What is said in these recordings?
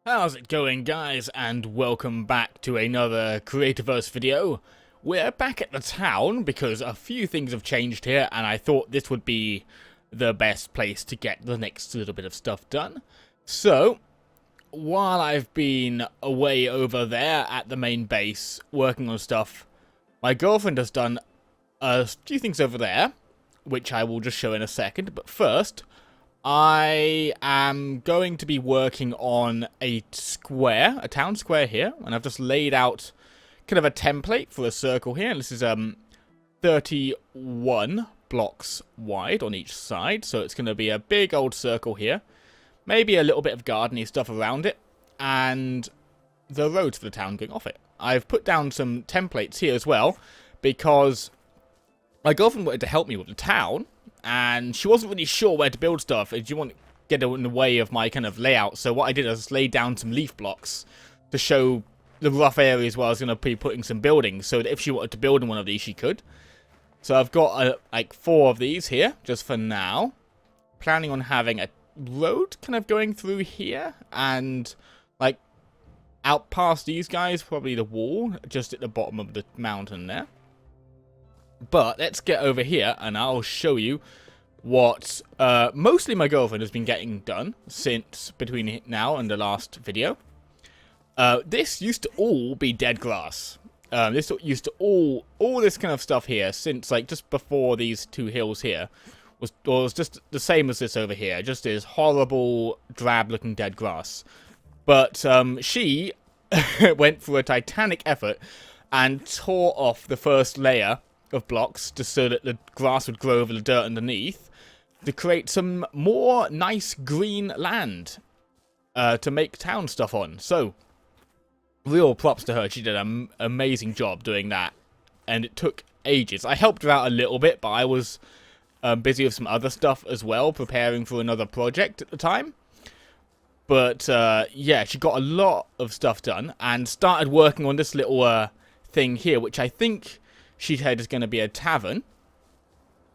How's it going, guys, and welcome back to another Creativerse video. We're back at the town because a few things have changed here, and I thought this would be the best place to get the next little bit of stuff done. So, while I've been away over there at the main base working on stuff, my girlfriend has done a few things over there, which I will just show in a second, but first, I am going to be working on a town square here, and I've just laid out kind of a template for a circle here, and this is 31 blocks wide on each side, so it's going to be a big old circle here, maybe a little bit of gardeny stuff around it, and the roads for the town going off it. I've put down some templates here as well, because my girlfriend wanted to help me with the town, and she wasn't really sure where to build stuff, and she wanted to get in the way of my kind of layout. So what I did was lay down some leaf blocks to show the rough areas where I was going to be putting some buildings, so that if she wanted to build in one of these, she could. So I've got like 4 of these here, just for now. Planning on having a road kind of going through here, and like out past these guys, probably the wall, just at the bottom of the mountain there. But let's get over here, and I'll show you what mostly my girlfriend has been getting done since between now and the last video. This used to all be dead grass. This used to all this kind of stuff here since like just before these 2 hills here was just the same as this over here, just this horrible drab-looking dead grass. But she went through a titanic effort and tore off the first layer of blocks just so that the grass would grow over the dirt underneath to create some more nice green land to make town stuff on. So, real props to her. She did an amazing job doing that, and it took ages. I helped her out a little bit, but I was busy with some other stuff as well, preparing for another project at the time. But, yeah, she got a lot of stuff done and started working on this little thing here, which I think she said is going to be a tavern.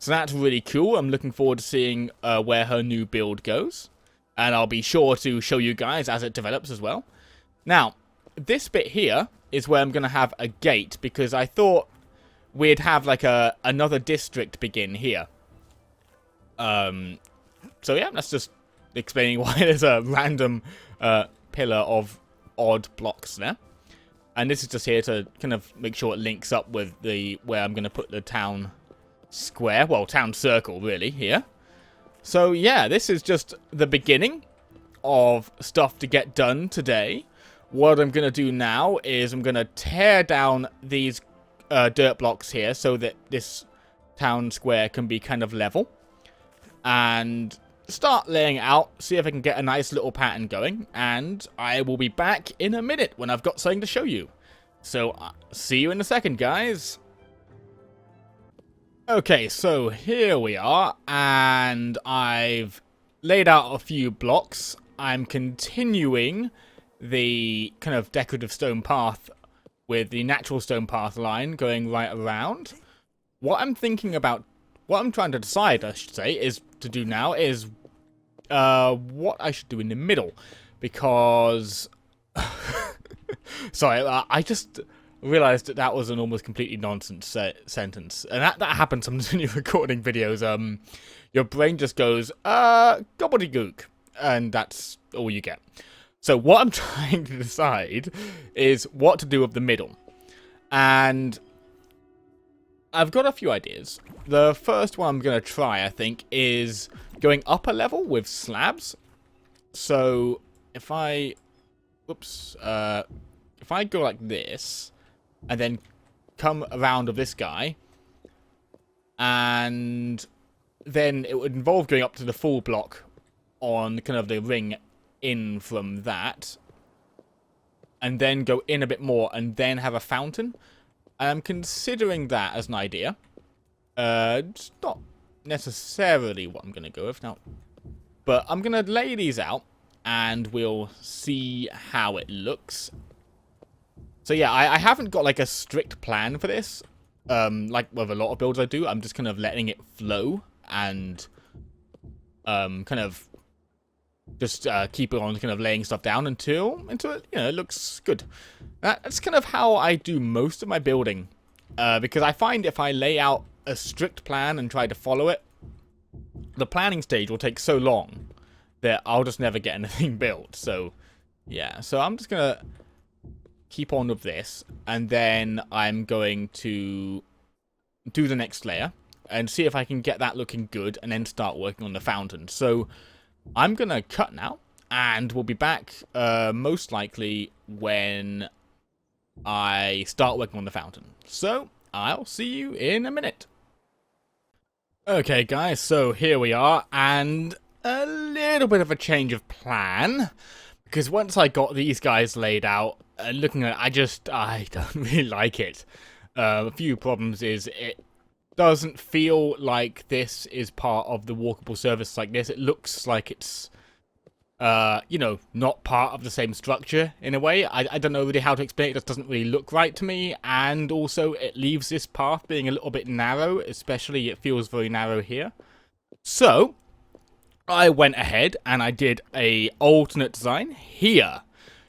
So that's really cool. I'm looking forward to seeing where her new build goes. And I'll be sure to show you guys as it develops as well. Now, this bit here is where I'm going to have a gate, because I thought we'd have like another district begin here. So yeah, that's just explaining why there's a random pillar of odd blocks there. And this is just here to kind of make sure it links up with where I'm going to put the town square. Well, town circle, really, here. So, yeah, this is just the beginning of stuff to get done today. What I'm going to do now is I'm going to tear down these dirt blocks here so that this town square can be kind of level. And start laying out, see if I can get a nice little pattern going, and I will be back in a minute when I've got something to show you. So, see you in a second, guys. Okay, so here we are, and I've laid out a few blocks. I'm continuing the kind of decorative stone path with the natural stone path line going right around. What I'm thinking about, what I'm trying to decide, I should say, is to do now is what I should do in the middle, because sorry, I just realized that was an almost completely nonsense sentence, and that happens sometimes when you're recording videos. Your brain just goes gobbledygook, and that's all you get. So what I'm trying to decide is what to do with the middle, and I've got a few ideas. The first one I'm going to try, I think, is going up a level with slabs. So if I go like this, and then come around of this guy, and then it would involve going up to the full block on kind of the ring in from that, and then go in a bit more, and then have a fountain. I'm considering that as an idea. It's not necessarily what I'm going to go with now, but I'm going to lay these out, and we'll see how it looks. So yeah, I haven't got like a strict plan for this. Like with a lot of builds I do, I'm just kind of letting it flow and kind of Just keep on kind of laying stuff down until it, it looks good. That's kind of how I do most of my building. Because I find if I lay out a strict plan and try to follow it, the planning stage will take so long that I'll just never get anything built. So, yeah. So I'm just going to keep on with this. And then I'm going to do the next layer and see if I can get that looking good and then start working on the fountain. So I'm going to cut now, and we'll be back most likely when I start working on the fountain. So I'll see you in a minute. Okay, guys, so here we are, and a little bit of a change of plan, because once I got these guys laid out, looking at it, I don't really like it. A few problems is it doesn't feel like this is part of the walkable surface like this. It looks like it's, not part of the same structure in a way. I don't know really how to explain it. It just doesn't really look right to me. And also it leaves this path being a little bit narrow, especially it feels very narrow here. So I went ahead and I did a alternate design here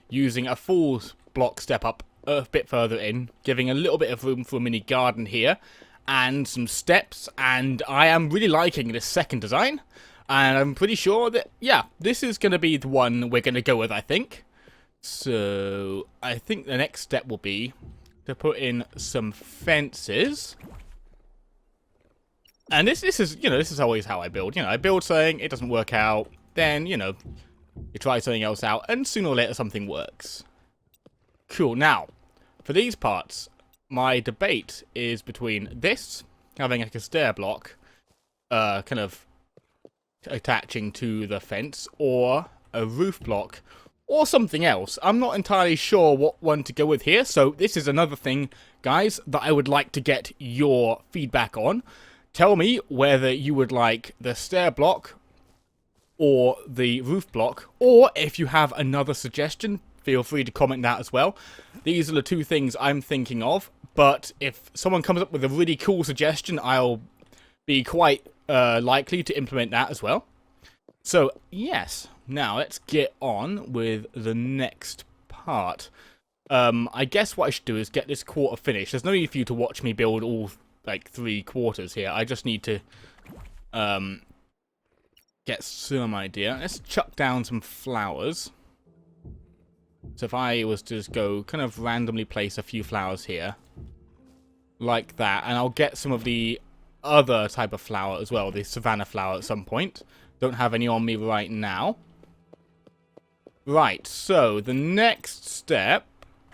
using a full block step up a bit further in, giving a little bit of room for a mini garden here and some steps, and I am really liking this second design, and I'm pretty sure that, yeah, this is going to be the one we're going to go with, I think. So I think the next step will be to put in some fences. And this is, this is always how I build. I build something, it doesn't work out, then, you try something else out, and sooner or later something works. Cool. Now, for these parts, my debate is between this, having like a stair block, kind of attaching to the fence, or a roof block, or something else. I'm not entirely sure what one to go with here, so this is another thing, guys, that I would like to get your feedback on. Tell me whether you would like the stair block or the roof block, or if you have another suggestion, feel free to comment that as well. These are the two things I'm thinking of, but if someone comes up with a really cool suggestion, I'll be quite likely to implement that as well. So, yes, now let's get on with the next part. I guess what I should do is get this quarter finished. There's no need for you to watch me build all, like, 3 quarters here. I just need to get some idea. Let's chuck down some flowers. So if I was to just go kind of randomly place a few flowers here, like that, and I'll get some of the other type of flower as well, the savannah flower at some point. Don't have any on me right now. Right, so the next step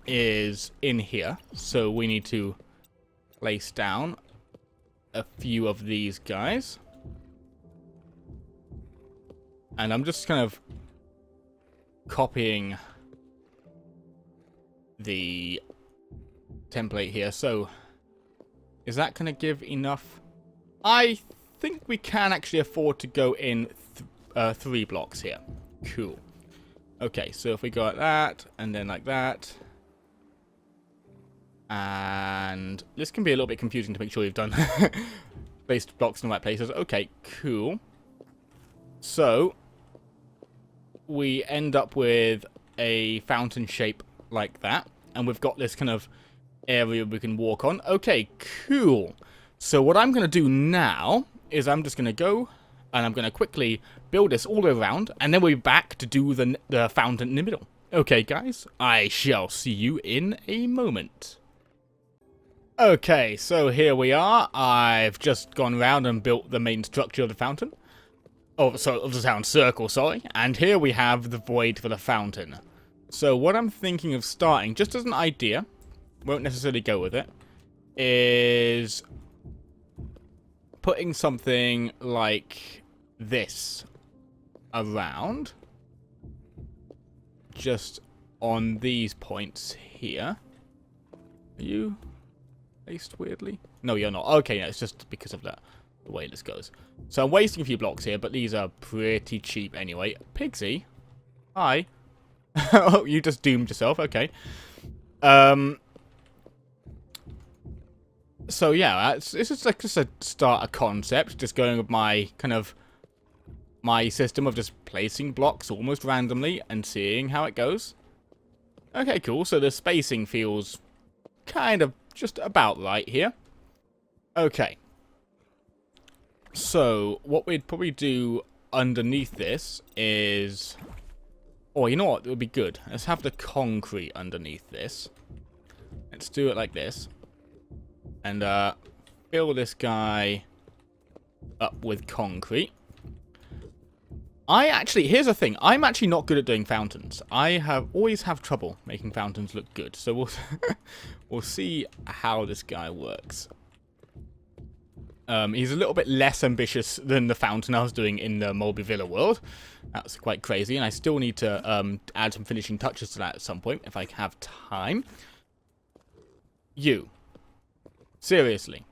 is in here. So we need to place down a few of these guys. And I'm just kind of copying the template here. So is that going to give enough? I think we can actually afford to go in 3 blocks here. Cool. Okay, so if we go like that, and then like that, and this can be a little bit confusing to make sure you've done placed blocks in the right places. Okay, cool. So we end up with a fountain shape like that, and we've got this kind of area we can walk on. Okay, cool. So what I'm going to do now is I'm just going to go and I'm going to quickly build this all the way around, and then we'll be back to do the fountain in the middle. Okay, guys, I shall see you in a moment. Okay, so here we are. I've just gone around and built the main structure of the fountain. Oh, so of the town circle, sorry. And here we have the void for the fountain. So what I'm thinking of starting, just as an idea, won't necessarily go with it, is putting something like this around, just on these points here. Are you placed weirdly? No, you're not. Okay, no, it's just because of that, the way this goes. So I'm wasting a few blocks here, but these are pretty cheap anyway. Pigsy, hi. Oh, you just doomed yourself. Okay. So yeah, this is like just a starter concept. Just going with my kind of my system of just placing blocks almost randomly and seeing how it goes. Okay, cool. So the spacing feels kind of just about right here. Okay. So what we'd probably do underneath this is... Oh, you know what? It would be good. Let's have the concrete underneath this. Let's do it like this. And fill this guy up with concrete. Here's the thing. I'm actually not good at doing fountains. I always have trouble making fountains look good. So we'll see how this guy works. He's a little bit less ambitious than the fountain I was doing in the Mulberry Villa world. That's quite crazy, and I still need to add some finishing touches to that at some point, if I have time. You. Seriously.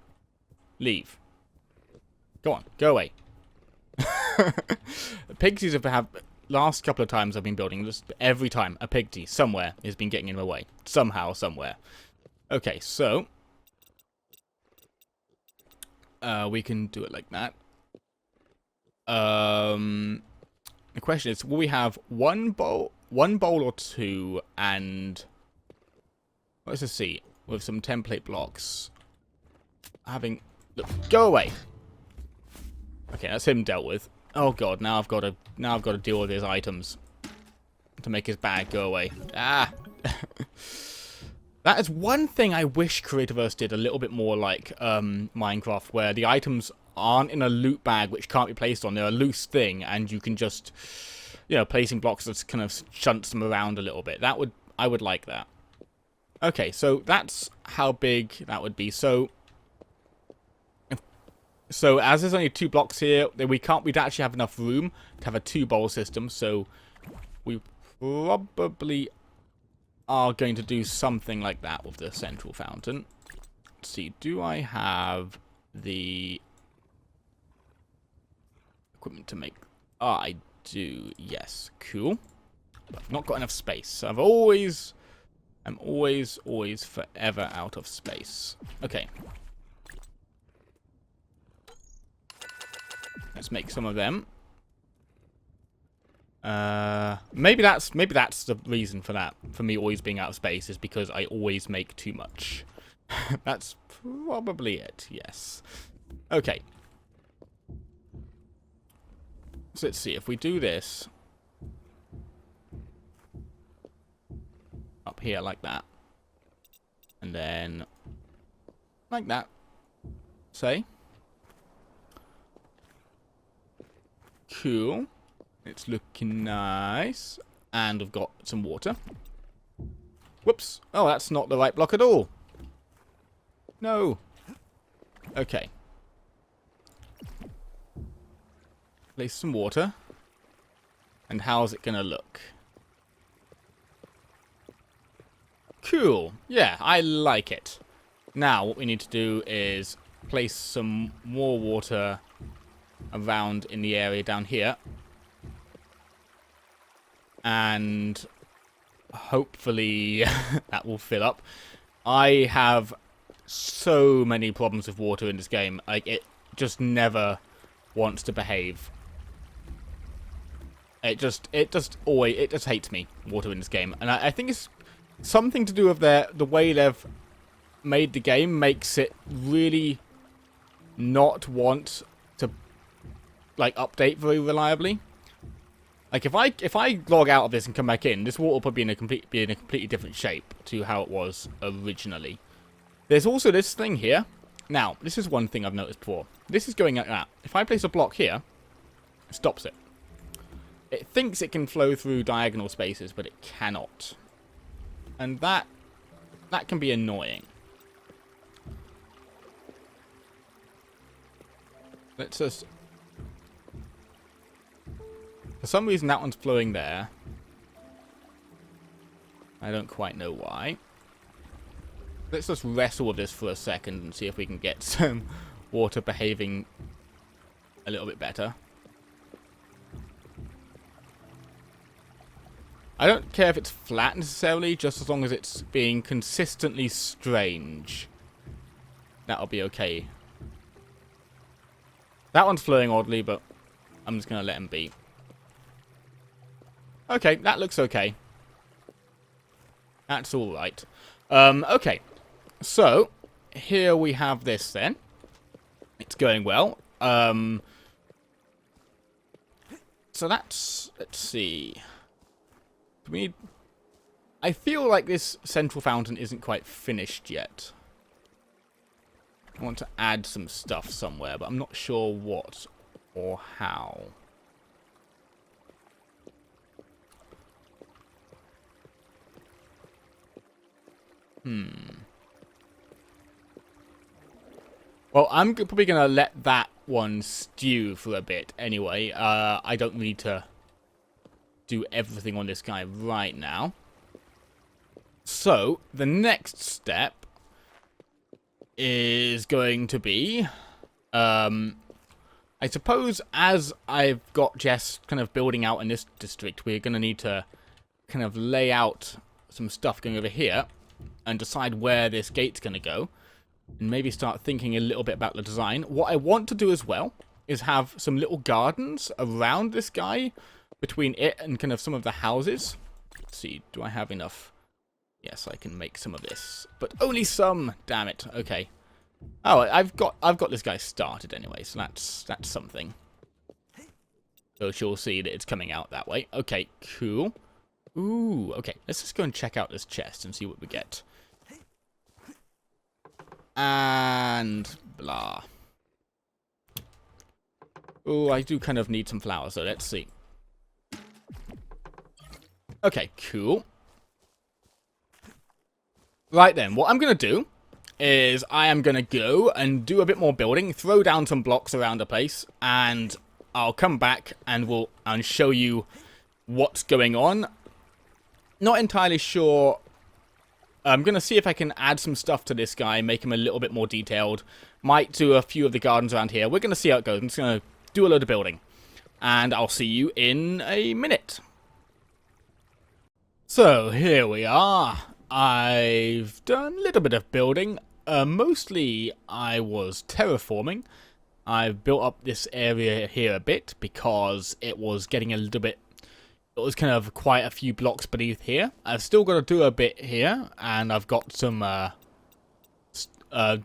Leave. Go on. Go away. The Pigsies have... Last couple of times I've been building this, every time a Pigsy somewhere has been getting in my way. Somehow, somewhere. Okay, so... we can do it like that. The question is, will we have one bowl or two, and let's just see, with some template blocks. Look, go away. Okay, that's him dealt with. Oh god, now I've got to deal with his items to make his bag go away. Ah. That is one thing I wish Creativerse did a little bit more like Minecraft, where the items aren't in a loot bag which can't be placed on. They're a loose thing, and you can just, you know, placing blocks that kind of shunts them around a little bit. I would like that. Okay, so that's how big that would be. So as there's only 2 blocks here, then we'd actually have enough room to have a 2-bowl system. So we probably are going to do something like that with the central fountain. Let's see, do I have the equipment to make... Ah, I do, yes. Cool. But I've not got enough space. So I'm always forever out of space. Okay. Let's make some of them. Maybe that's the reason for that. For me always being out of space is because I always make too much. That's probably it, yes. Okay. So let's see, if we do this up here like that, and then like that, say. Cool. It's looking nice. And we've got some water. Whoops. Oh, that's not the right block at all. No. Okay. Place some water. And how's it gonna look? Cool. Yeah, I like it. Now, what we need to do is place some more water around in the area down here. And hopefully that will fill up. I have so many problems with water in this game. Like, it just never wants to behave. It just hates me, water in this game. And I think it's something to do with the way they've made the game makes it really not want to, like, update very reliably. Like, if I log out of this and come back in, this water will probably be in a completely different shape to how it was originally. There's also this thing here. Now, this is one thing I've noticed before. This is going like that. If I place a block here, it stops it. It thinks it can flow through diagonal spaces, but it cannot. And that can be annoying. Let's just... For some reason, that one's flowing there. I don't quite know why. Let's just wrestle with this for a second and see if we can get some water behaving a little bit better. I don't care if it's flat necessarily, just as long as it's being consistently strange. That'll be okay. That one's flowing oddly, but I'm just going to let him be. Okay, that looks okay. That's all right. Okay, so here we have this then. It's going well. So that's, let's see. I feel like this central fountain isn't quite finished yet. I want to add some stuff somewhere, but I'm not sure what or how. Well, I'm probably going to let that one stew for a bit anyway. I don't need to do everything on this guy right now. So, the next step is going to be, I suppose as I've got Jess kind of building out in this district, we're going to need to kind of lay out some stuff going over here and decide where this gate's going to go. And maybe start thinking a little bit about the design. What I want to do as well is have some little gardens around this guy, between it and kind of some of the houses. Let's see, do I have enough? Yes, I can make some of this, but only some. Damn it. Okay. Oh, I've got this guy started anyway, so that's something. So she'll see that it's coming out that way. Okay, cool. Ooh, okay. Let's just go and check out this chest and see what we get. And blah. Oh, I do kind of need some flowers, so let's see. Okay, cool. Right then, what I'm going to do is I am going to go and do a bit more building, throw down some blocks around the place, and I'll come back and show you what's going on. Not entirely sure. I'm going to see if I can add some stuff to this guy, make him a little bit more detailed. Might do a few of the gardens around here. We're going to see how it goes. I'm just going to do a load of building. And I'll see you in a minute. So, here we are. I've done a little bit of building. Mostly, I was terraforming. I've built up this area here a bit because it was getting a little bit... It was kind of quite a few blocks beneath here. I've still got to do a bit here, and I've got some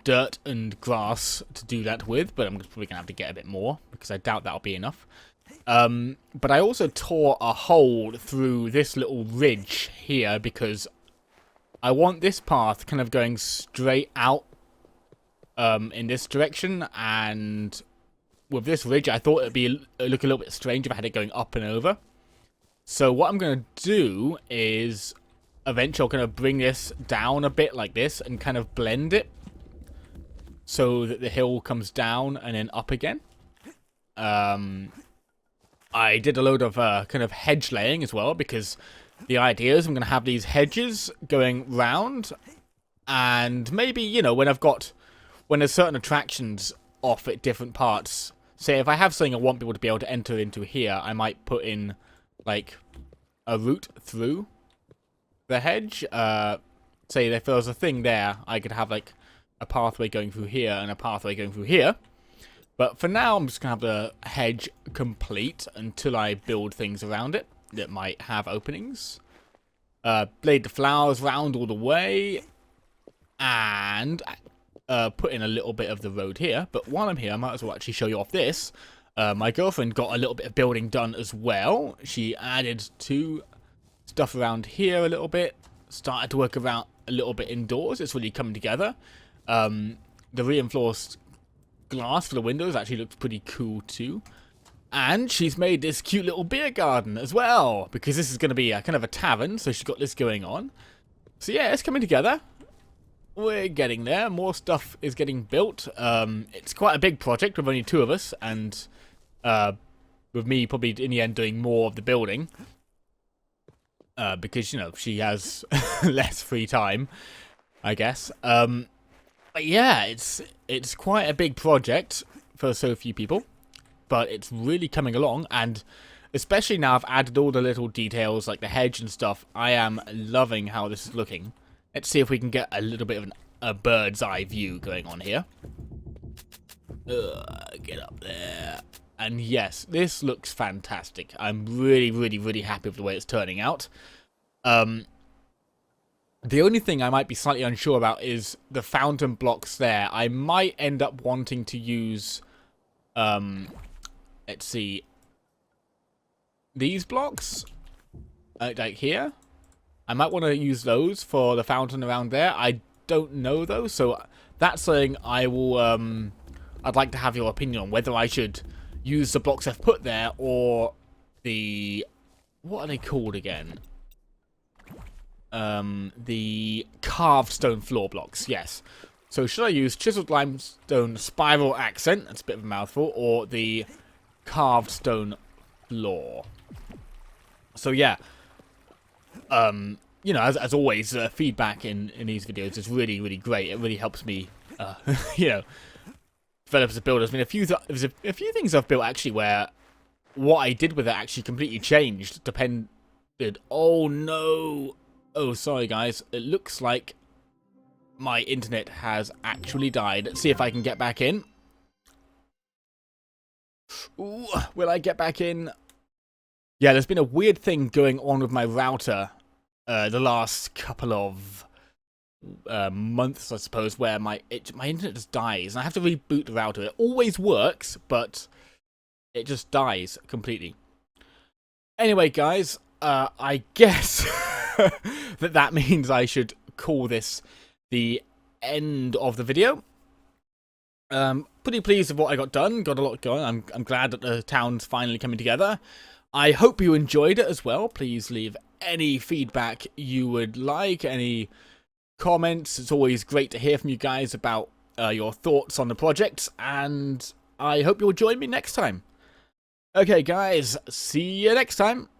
dirt and grass to do that with, but I'm probably going to have to get a bit more, because I doubt that'll be enough. But I also tore a hole through this little ridge here, because I want this path kind of going straight out in this direction, and with this ridge, I thought it'd look a little bit strange if I had it going up and over. So what I'm going to do is eventually I'm going to bring this down a bit like this and kind of blend it so that the hill comes down and then up again. I did a load of kind of hedge laying as well, because the idea is I'm going to have these hedges going round, and maybe, you know, when there's certain attractions off at different parts, say if I have something I want people to be able to enter into here, I might put in like a route through the hedge. Say if there was a thing there, I could have like a pathway going through here and a pathway going through here. But for now, I'm just going to have the hedge complete until I build things around it that might have openings. Blade the flowers round all the way. And put in a little bit of the road here. But while I'm here, I might as well actually show you off this. My girlfriend got a little bit of building done as well. She added to stuff around here a little bit. Started to work around a little bit indoors. It's really coming together. The reinforced glass for the windows actually looks pretty cool too. And she's made this cute little beer garden as well, because this is going to be a kind of a tavern, so she's got this going on. So yeah, it's coming together. We're getting there. More stuff is getting built. It's quite a big project with only 2 of us, and with me probably in the end doing more of the building. Because, you know, she has less free time, I guess. But yeah, it's quite a big project for so few people, but it's really coming along, and especially now I've added all the little details like the hedge and stuff, I am loving how this is looking. Let's see if we can get a little bit of a bird's eye view going on here. Get up there. And yes, this looks fantastic. I'm really, really, really happy with the way it's turning out. The only thing I might be slightly unsure about is the fountain blocks there. I might end up wanting to use, let's see, these blocks, like here. I might want to use those for the fountain around there. I don't know though, so that's something I will, I'd like to have your opinion on, whether I should use the blocks I've put there or the, what are they called again? The carved stone floor blocks, yes. So should I use chiseled limestone spiral accent, that's a bit of a mouthful, or the carved stone floor? So yeah, you know, as always, feedback in these videos is really, really great. It really helps me, you know, develop as a builder. There's been there's a few things I've built actually where what I did with it actually completely changed, depended. Oh no! Oh, sorry guys. It looks like my internet has actually died. Let's see if I can get back in. Ooh, will I get back in? Yeah, there's been a weird thing going on with my router the last couple of months, I suppose, where my internet just dies, and I have to reboot the router. It always works, but it just dies completely. Anyway, guys, I guess that means I should call this the end of the video. Pretty pleased with what I got done. Got a lot going. I'm glad that the town's finally coming together. I hope you enjoyed it as well. Please leave any feedback you would like, any comments. It's always great to hear from you guys about your thoughts on the project, and I hope you'll join me next time. Okay, guys, see you next time.